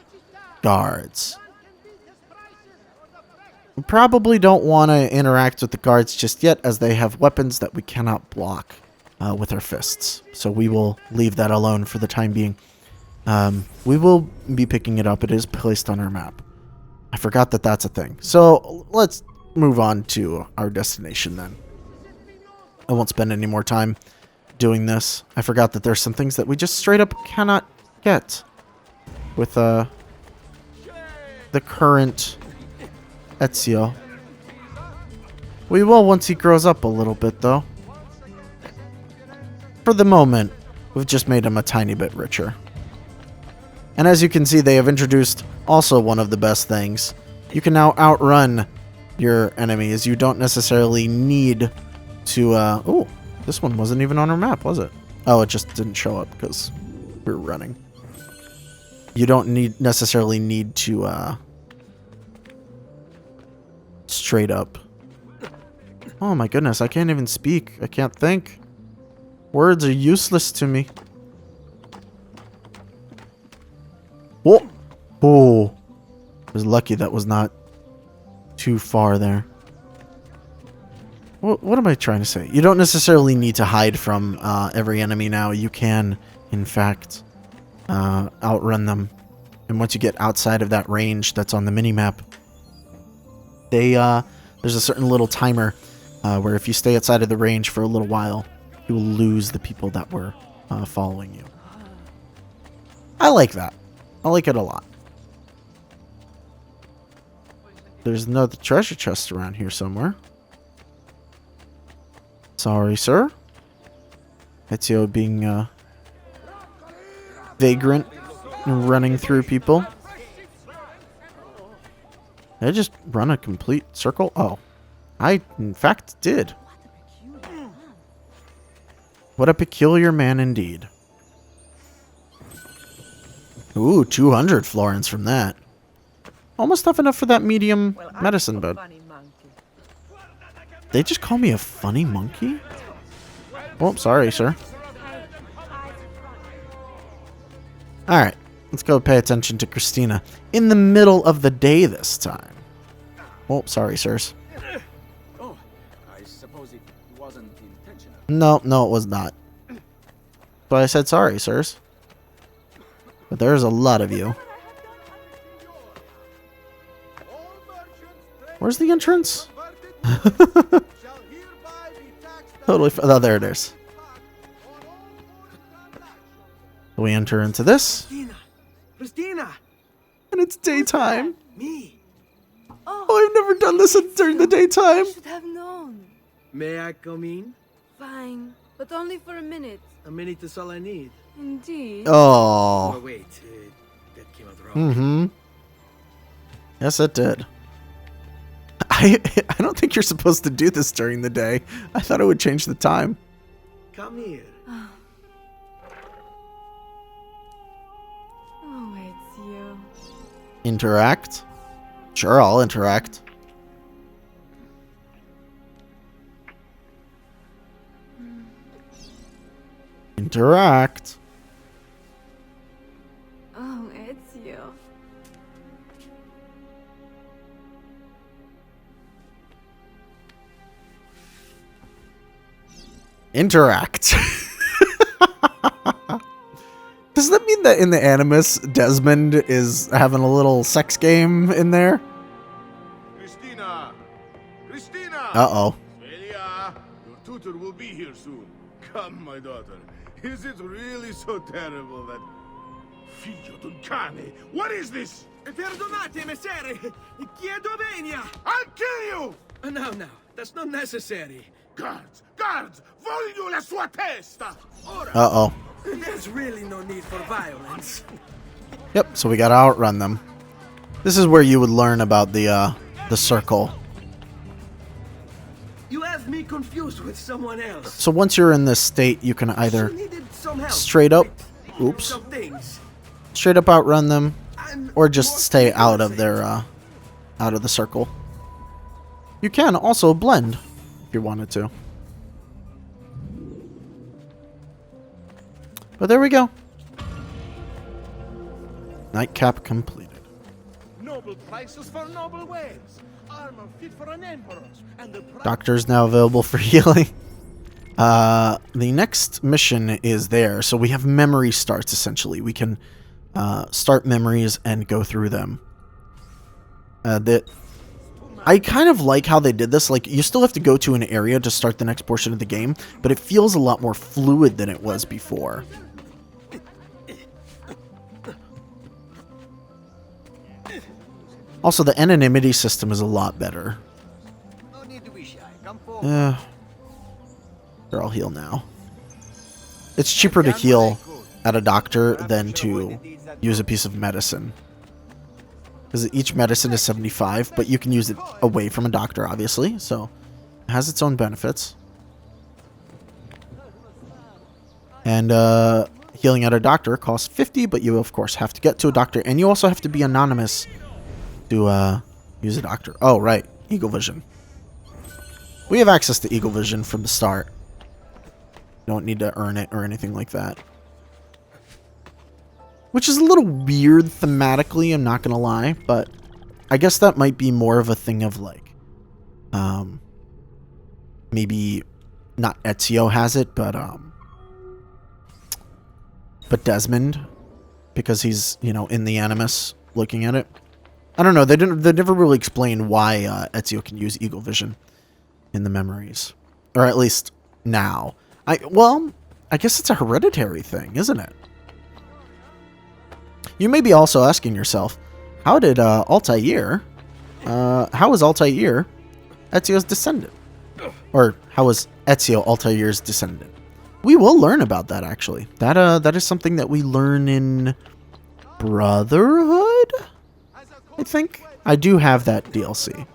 Speaker 1: guards. We probably don't want to interact with the guards just yet, as they have weapons that we cannot block with our fists. So we will leave that alone for the time being. We will be picking it up. It is placed on our map. I forgot that that's a thing. So let's move on to our destination then. I won't spend any more time doing this. I forgot that there's some things that we just straight up cannot get with the current Ezio. We will once he grows up a little bit, though. For the moment, we've just made him a tiny bit richer. And as you can see, they have introduced also one of the best things. You can now outrun your enemies. You don't necessarily need to, oh, this one wasn't even on our map, was it? Oh, it just didn't show up because we were running. You don't necessarily need to, straight up. Oh my goodness, I can't even speak. I can't think. Words are useless to me. Whoa! Oh! I was lucky that was not too far there. What am I trying to say? You don't necessarily need to hide from every enemy now. You can, in fact, outrun them. And once you get outside of that range that's on the minimap, there's a certain little timer where if you stay outside of the range for a little while, you will lose the people that were following you. I like that. I like it a lot. There's another treasure chest around here somewhere. Sorry, sir. Ezio being vagrant and running through people. Did I just run a complete circle? Oh. I, in fact, did. What a peculiar man indeed. Ooh, 200 florins from that. Almost tough enough for that medium medicine bed. They just call me a funny monkey? Oh, sorry, sir. Alright, let's go pay attention to Christina. In the middle of the day this time. Oh, sorry, sirs.
Speaker 5: Oh, I suppose it wasn't intentional.
Speaker 1: No, it was not. But I said sorry, sirs. But there's a lot of you. Where's the entrance? Totally. Oh, there it is. We enter into this.
Speaker 6: Christina!
Speaker 1: And it's daytime.
Speaker 6: Me!
Speaker 1: Oh, I've never done this during the daytime.
Speaker 12: Should have known.
Speaker 6: May I come in?
Speaker 12: Fine, but only for a minute.
Speaker 6: A minute is all I need.
Speaker 12: Indeed.
Speaker 1: Oh.
Speaker 6: Oh, wait. That came out wrong.
Speaker 1: Mm-hmm. Yes, it did. I don't think you're supposed to do this during the day. I thought it would change the time.
Speaker 6: Come here.
Speaker 12: Oh, it's you.
Speaker 1: Interact? Sure, I'll interact. Interact.
Speaker 12: Oh, it's you.
Speaker 1: Interact. Does that mean that in the Animus, Desmond is having a little sex game in there?
Speaker 7: Christina! Christina!
Speaker 1: Uh-oh.
Speaker 7: Celia, your tutor will be here soon. Come, my daughter. Is it really so terrible that... Figlio d'un cane! What is this?
Speaker 6: Perdonate, messere! Chiedo venia!
Speaker 7: I'll kill you!
Speaker 6: No, that's not necessary.
Speaker 7: Guards! Guards! Voglio la sua testa!
Speaker 1: Uh-oh.
Speaker 6: There's really no need for violence.
Speaker 1: Yep, so we gotta outrun them. This is where you would learn about the circle.
Speaker 6: You have me confused with someone else.
Speaker 1: So once you're in this state, you can either
Speaker 6: She needed some help
Speaker 1: straight up,
Speaker 6: with
Speaker 1: oops,
Speaker 6: some things.
Speaker 1: straight up outrun them,
Speaker 6: And
Speaker 1: or just
Speaker 6: more
Speaker 1: stay out of
Speaker 6: things.
Speaker 1: their, out of the circle. You can also blend, if you wanted to. But there we go. Nightcap completed.
Speaker 7: Noble prices for noble wares. Armor fit for an emperor. And the
Speaker 1: Doctor's now available for healing. The next mission is there. So we have memory starts, essentially. We can start memories and go through them. I kind of like how they did this. Like, you still have to go to an area to start the next portion of the game, but it feels a lot more fluid than it was before. Also, the anonymity system is a lot better. Here, I'll heal now. It's cheaper to heal at a doctor than to use a piece of medicine. Because each medicine is 75, but you can use it away from a doctor, obviously. So, it has its own benefits. And healing at a doctor costs 50, but you, of course, have to get to a doctor. And you also have to be anonymous to use a doctor. Oh, right. Eagle Vision. We have access to Eagle Vision from the start. Don't need to earn it or anything like that. Which is a little weird thematically, I'm not going to lie. But I guess that might be more of a thing of like... maybe not Ezio has it, but Desmond. Because he's, you know, in the Animus looking at it. I don't know. They never really explain why Ezio can use Eagle Vision in the memories. Or at least now. Well, I guess it's a hereditary thing, isn't it? You may be also asking yourself, how did Altair, how is Altair Ezio's descendant? Or how is Ezio Altair's descendant? We will learn about that, actually. That is something that we learn in Brotherhood, I think. I do have that DLC.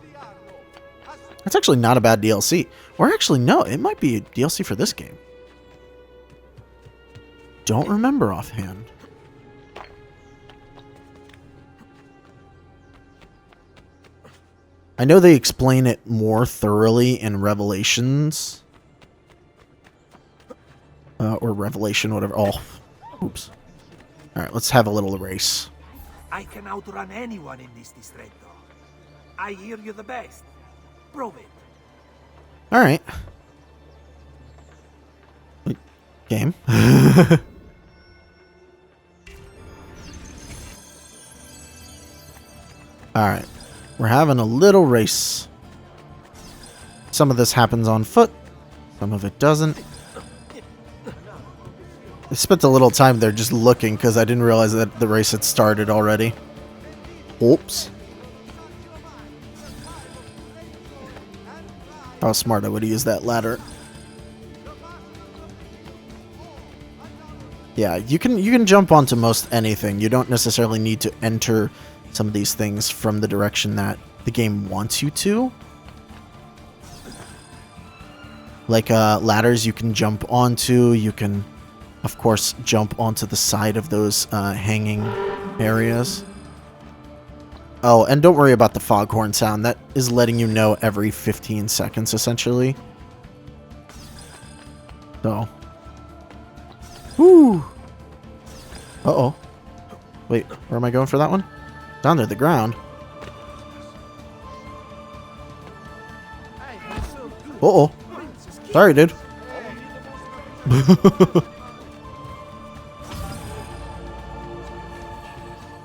Speaker 1: That's actually not a bad DLC. Or actually, no, it might be a DLC for this game. Don't remember offhand. I know they explain it more thoroughly in Revelations. Or Revelation, whatever. Oh, oops. Alright, let's have a little race.
Speaker 13: I can outrun anyone in this distretto. I hear you the best. Prove it.
Speaker 1: Alright. Game. Alright. We're having a little race. Some of this happens on foot. Some of it doesn't. I spent a little time there just looking because I didn't realize that the race had started already. Oops. How smart I would have used that ladder. Yeah, you can jump onto most anything. You don't necessarily need to enter some of these things from the direction that the game wants you to. Like ladders you can jump onto. You can, of course, jump onto the side of those hanging areas. Oh, and don't worry about the foghorn sound. That is letting you know every 15 seconds, essentially. So. Woo! Uh-oh. Wait, where am I going for that one? Down to the ground. Uh-oh. Sorry, dude.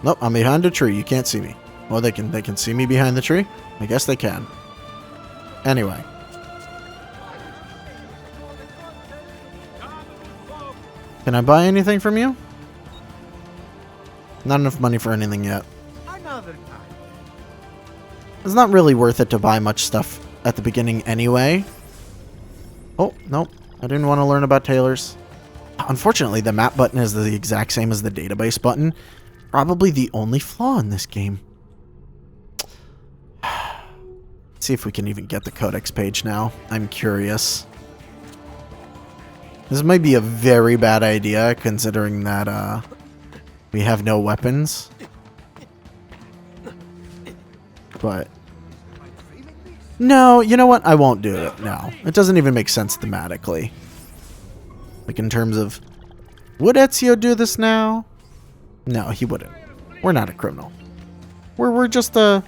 Speaker 1: Nope, I'm behind a tree. You can't see me. Well, they can see me behind the tree? I guess they can. Anyway. Can I buy anything from you? Not enough money for anything yet. It's not really worth it to buy much stuff at the beginning anyway. Oh, nope. I didn't want to learn about tailors. Unfortunately, the map button is the exact same as the database button. Probably the only flaw in this game. Let's see if we can even get the codex page now. I'm curious. This might be a very bad idea, considering that we have no weapons. But no, you know what? I won't do it. No, it doesn't even make sense thematically. Like in terms of, would Ezio do this now? No, he wouldn't. We're not a criminal. We're just a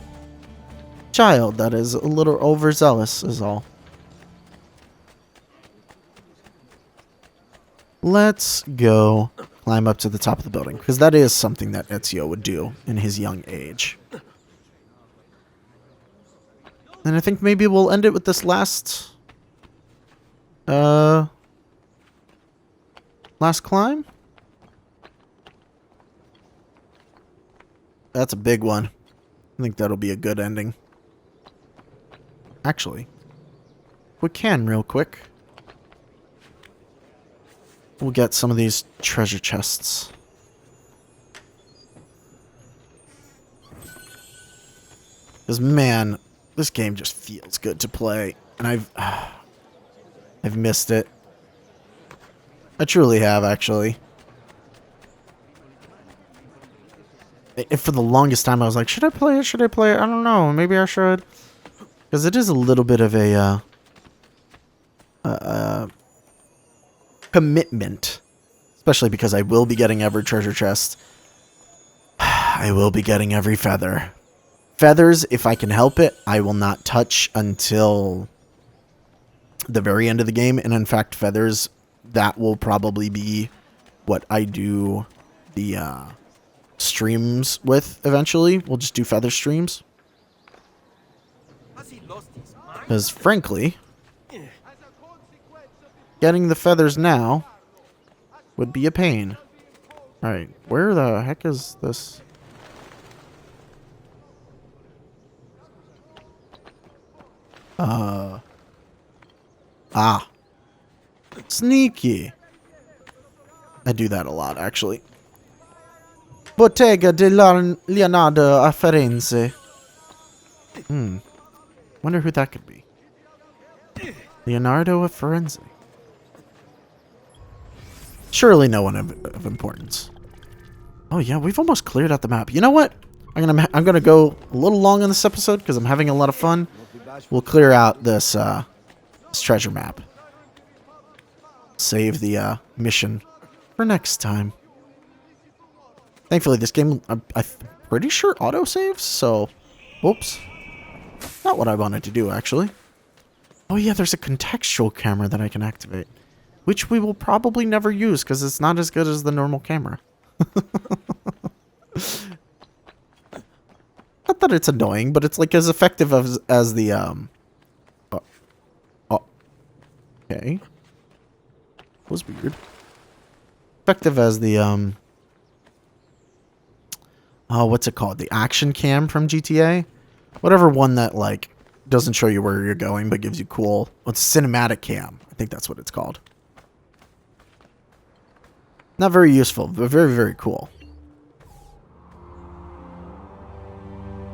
Speaker 1: child that is a little overzealous, is all. Let's go climb up to the top of the building, because that is something that Ezio would do in his young age. And I think maybe we'll end it with this last climb. That's a big one. I think that'll be a good ending. Actually, if we can real quick, we'll get some of these treasure chests. Because, man, this game just feels good to play. And I've missed it. I truly have, actually. For the longest time, I was like, should I play it? Should I play it? I don't know. Maybe I should. Because it is a little bit of a commitment. Especially because I will be getting every treasure chest. I will be getting every feather. Feathers, if I can help it, I will not touch until the very end of the game. And in fact, feathers, that will probably be what I do the streams with eventually. We'll just do feather streams. Because frankly, getting the feathers now would be a pain. Alright, where the heck is this? Sneaky. I do that a lot, actually. Bottega di Leonardo a Firenze. Wonder who that could be. Leonardo of Firenze. Surely no one of importance. Oh yeah, we've almost cleared out the map. You know what? I'm gonna go a little long on this episode because I'm having a lot of fun. We'll clear out this this treasure map. Save the mission for next time. Thankfully, this game, I'm pretty sure auto-saves, so... Whoops. Not what I wanted to do, actually. Oh yeah, there's a contextual camera that I can activate. Which we will probably never use, because it's not as good as the normal camera. Not that it's annoying, but it's like as effective as the, okay. Was weird. Effective as the, oh, what's it called? The action cam from GTA? Whatever one that, like, doesn't show you where you're going, but gives you cool... Well, it's cinematic cam. I think that's what it's called. Not very useful, but very, very cool.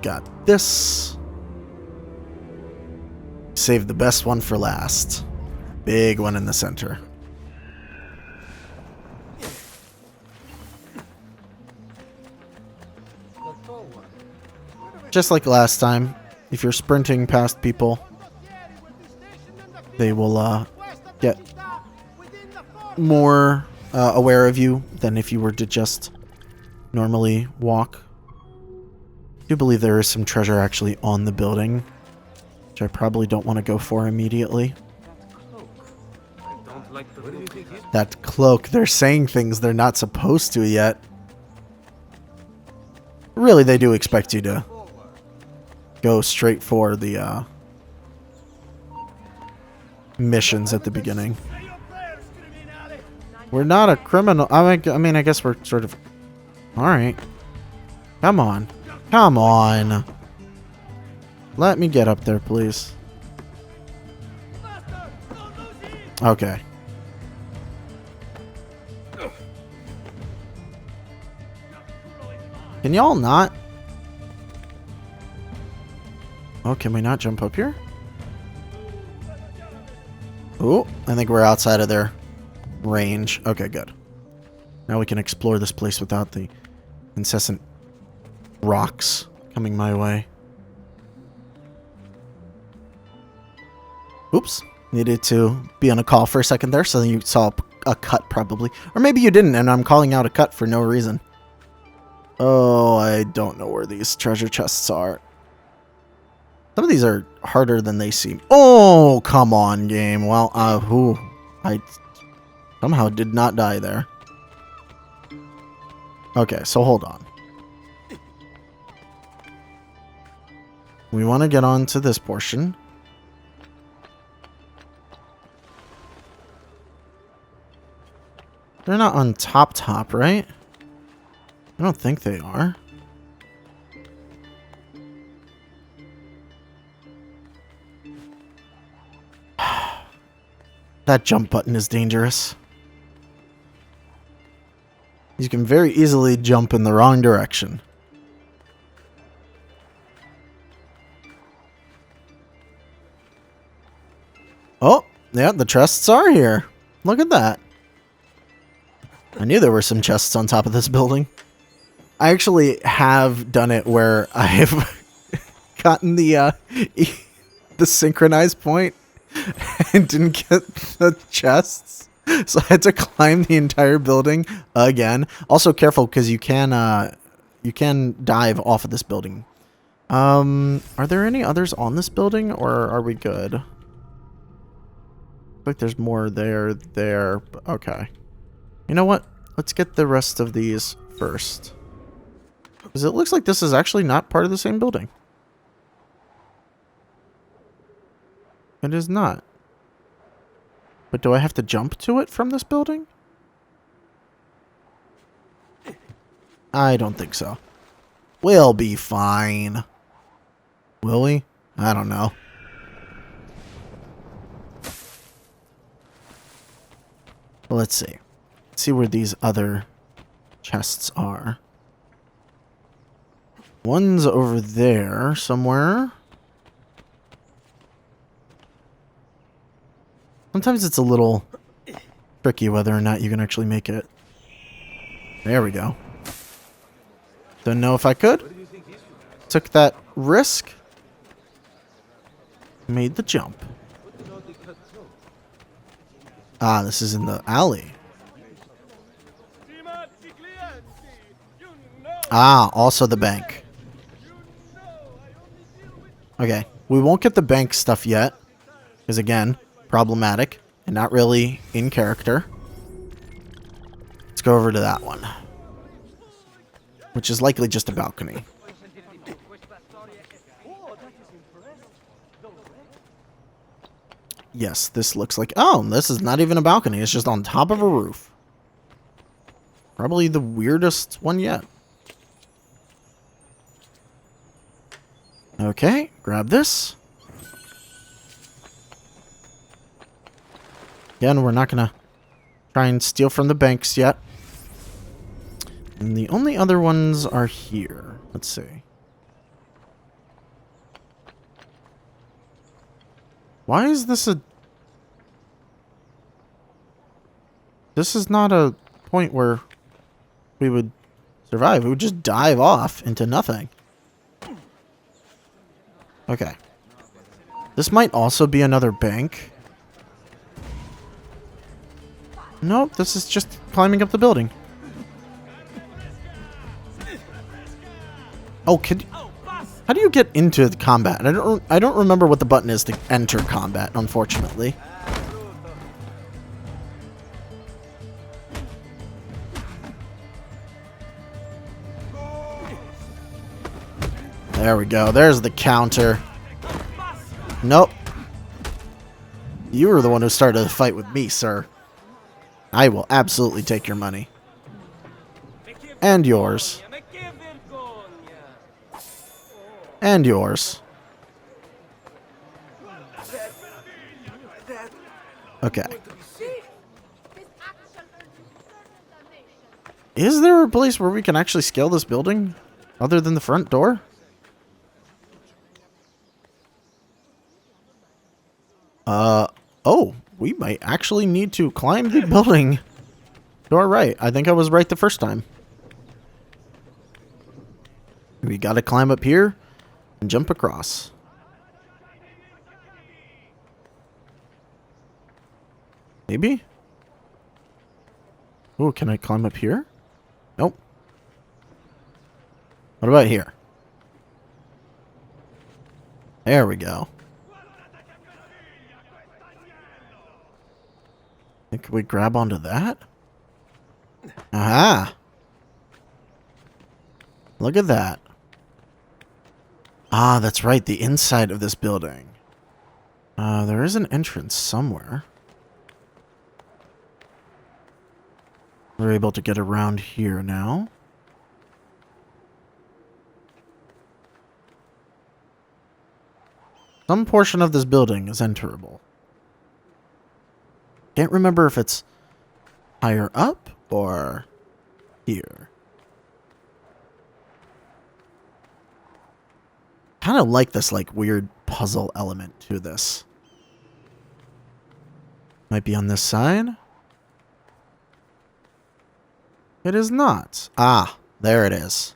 Speaker 1: Got this. Save the best one for last. Big one in the center. Just like last time, if you're sprinting past people, they will get more aware of you than if you were to just normally walk. I do believe there is some treasure actually on the building, which I probably don't want to go for immediately. That cloak, they're saying things they're not supposed to yet. Really, they do expect you to go straight for the missions at the beginning. We're not a criminal. I mean, I guess we're sort of... Alright. Come on. Come on. Let me get up there, please. Okay. Can y'all not? Oh, can we not jump up here? Oh, I think we're outside of their range. Okay, good. Now we can explore this place without the incessant rocks coming my way. Oops. Needed to be on a call for a second there, so you saw a cut probably. Or maybe you didn't, and I'm calling out a cut for no reason. Oh, I don't know where these treasure chests are. Some of these are harder than they seem. Oh, come on, game. Well, I somehow did not die there. Okay, so hold on. We want to get on to this portion. They're not on top, right? I don't think they are. That jump button is dangerous. You can very easily jump in the wrong direction. Oh, yeah, the chests are here. Look at that. I knew there were some chests on top of this building. I actually have done it where I've gotten the synchronized point and didn't get the chests. So I had to climb the entire building again. Also careful because you can dive off of this building. Are there any others on this building or are we good? Like there's more there. Okay. You know what? Let's get the rest of these first. Because it looks like this is actually not part of the same building. It is not. But do I have to jump to it from this building? I don't think so. We'll be fine. Will we? I don't know. Let's see. Let's see where these other chests are. One's over there somewhere. Sometimes it's a little tricky whether or not you can actually make it. There we go. Don't know if I could. Took that risk. Made the jump. Ah, this is in the alley. Ah, also the bank. Okay, we won't get the bank stuff yet. Because again, problematic and not really in character. Let's go over to that one. Which is likely just a balcony. Yes, this looks like... Oh, this is not even a balcony. It's just on top of a roof. Probably the weirdest one yet. Okay, grab this. Again, we're not going to try and steal from the banks yet. And the only other ones are here. Let's see. Why is this a... This is not a point where we would survive. We would just dive off into nothing. Okay. This might also be another bank. Nope, this is just climbing up the building. Oh, how do you get into the combat? I don't remember what the button is to enter combat, unfortunately. There we go. There's the counter. Nope. You were the one who started the fight with me, sir. I will absolutely take your money. And yours. And yours. Okay. Is there a place where we can actually scale this building? Other than the front door? Oh, we might actually need to climb the building to our right. I think I was right the first time. We gotta climb up here and jump across. Maybe? Oh, can I climb up here? Nope. What about here? There we go. Can we grab onto that? Aha! Look at that. Ah, that's right. The inside of this building. There is an entrance somewhere. We're able to get around here now. Some portion of this building is enterable. Can't remember if it's higher up or here. Kind of like this like weird puzzle element to this. Might be on this side. It is not. Ah, there it is.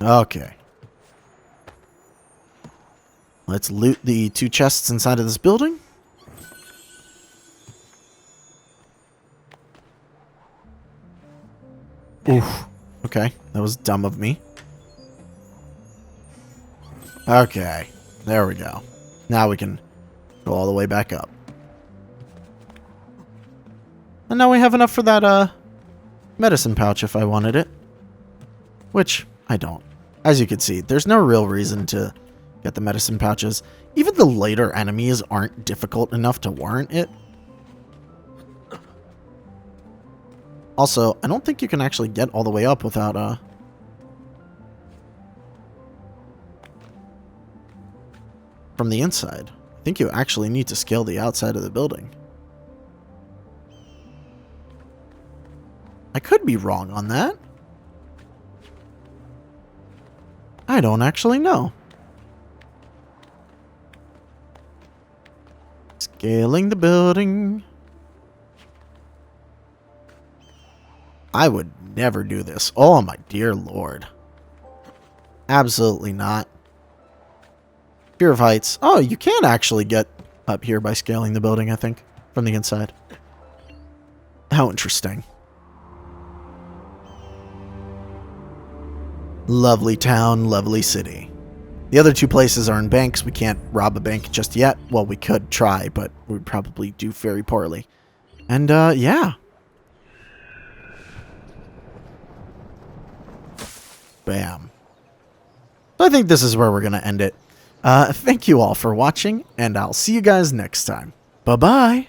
Speaker 1: Okay. Let's loot the 2 chests inside of this building. Oof. Okay, that was dumb of me. Okay, there we go. Now we can go all the way back up. And now we have enough for that, medicine pouch if I wanted it. Which, I don't. As you can see, there's no real reason to get the medicine pouches. Even the later enemies aren't difficult enough to warrant it. Also, I don't think you can actually get all the way up without, from the inside. I think you actually need to scale the outside of the building. I could be wrong on that. I don't actually know. Scaling the building. I would never do this. Oh my dear lord. Absolutely not. Fear of heights. Oh, you can actually get up here by scaling the building, I think, from the inside. How interesting. Lovely town, lovely city. The other 2 places are in banks. We can't rob a bank just yet. Well, we could try, but we'd probably do very poorly. And, yeah. Bam. So I think this is where we're going to end it. Thank you all for watching, and I'll see you guys next time. Bye-bye.